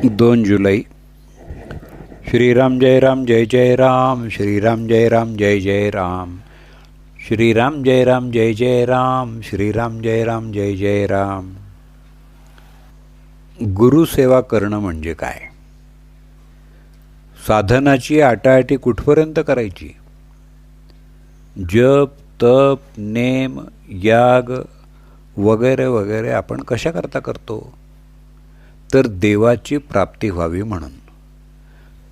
2 जुलै. श्रीराम जय राम जय जय राम, श्रीराम जय राम जय जय राम, श्रीराम जय राम जय जय राम, श्रीराम जय राम जय जय राम. गुरुसेवा करणं म्हणजे काय? साधनाची आटाआटी कुठपर्यंत करायची? जप तप नेम याग वगैरे वगैरे आपण कशाकरता करतो? तर देवाची प्राप्ती व्हावी म्हणून.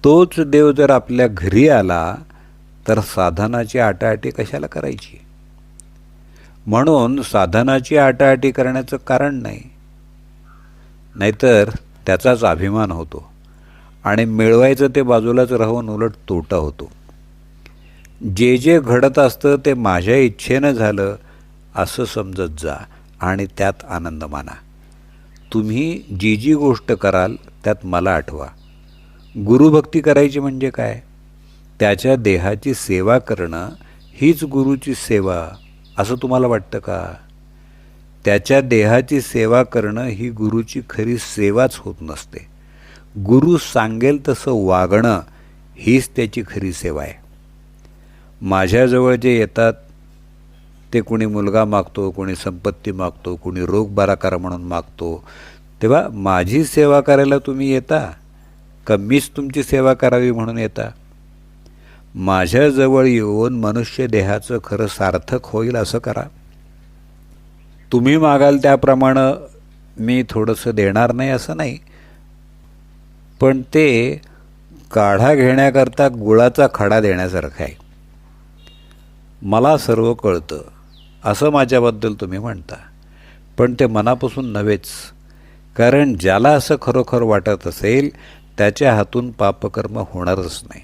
तोच देव जर आपल्या घरी आला तर साधनाची आटाआटी कशाला करायची? म्हणून साधनाची आटाआटी करण्याचं कारण नाही, नाहीतर त्याचाच अभिमान होतो आणि मिळवायचं ते बाजूलाच राहून उलट तोटा होतो. जे जे घडत असतं ते माझ्या इच्छेनं झालं असं समजत जा आणि त्यात आनंद माना. तुम्ही जी जी गोष्ट कराल त्यात मला आठवा. गुरुभक्ती करायची म्हणजे काय? त्याच्या देहाची सेवा करणं हीच गुरुची सेवा असं तुम्हाला वाटतं का? त्याच्या देहाची सेवा करणं ही गुरुची खरी सेवाच होत नसते. गुरु सांगेल तसं वागणं हीच त्याची खरी सेवा आहे. माझ्याजवळ जे येतात ते कुणी मुलगा मागतो, कुणी संपत्ती मागतो, कुणी रोग बरा करा म्हणून मागतो. तेव्हा माझी सेवा करायला तुम्ही येता का मीच तुमची सेवा करावी म्हणून येता? माझ्याजवळ येऊन मनुष्य देहाचं खरं सार्थक होईल असं करा. तुम्ही मागाल त्याप्रमाणे मी थोडंसं देणार नाही असं नाही, पण ते काढा घेण्याकरता गुळाचा खडा देण्यासारखं आहे. मला सर्व कळतं असं माझ्याबद्दल तुम्ही म्हणता, पण ते मनापासून नव्हेच. कारण ज्याला असं खरोखर वाटत असेल त्याच्या हातून पापकर्म होणारच नाही.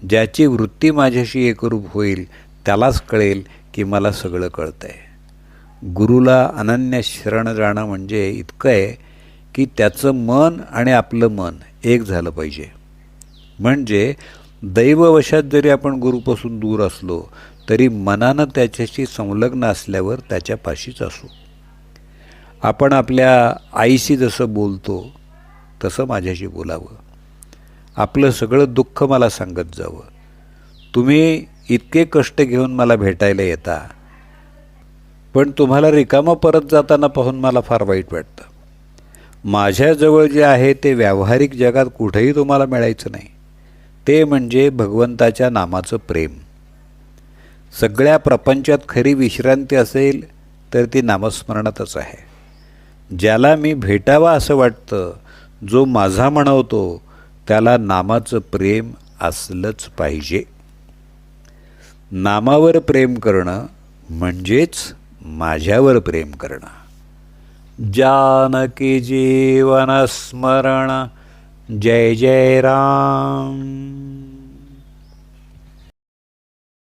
ज्याची वृत्ती माझ्याशी एकरूप होईल त्यालाच कळेल की मला सगळं कळतं आहे. गुरुला अनन्य शरण जाणं म्हणजे इतकं आहे की त्याचं मन आणि आपलं मन एक झालं पाहिजे. म्हणजे दैववशात जरी आपण गुरुपासून दूर असलो तरी मनानं त्याच्याशी संलग्न असल्यावर त्याच्यापाशीच असू. आपण आपल्या आईशी जसं बोलतो तसं माझ्याशी बोलावं. आपलं सगळं दुःख मला सांगत जावं. तुम्ही इतके कष्ट घेऊन मला भेटायला येता, पण तुम्हाला रिकामं परत जाताना पाहून मला फार वाईट वाटतं. माझ्याजवळ जे आहे ते व्यावहारिक जगात कुठेही तुम्हाला मिळायचं नाही. ते म्हणजे भगवंताच्या नामाचं प्रेम. सगळ्या प्रपंचात खरी विश्रांती असेल तर ती नामस्मरणातच आहे. ज्याला मी भेटावा असं वाटतं, जो माझा म्हणवतो, त्याला नामाचं प्रेम असलंच पाहिजे. नामावर प्रेम करणं म्हणजेच माझ्यावर प्रेम करणं. जानकी जीवन स्मरण जय जय राम.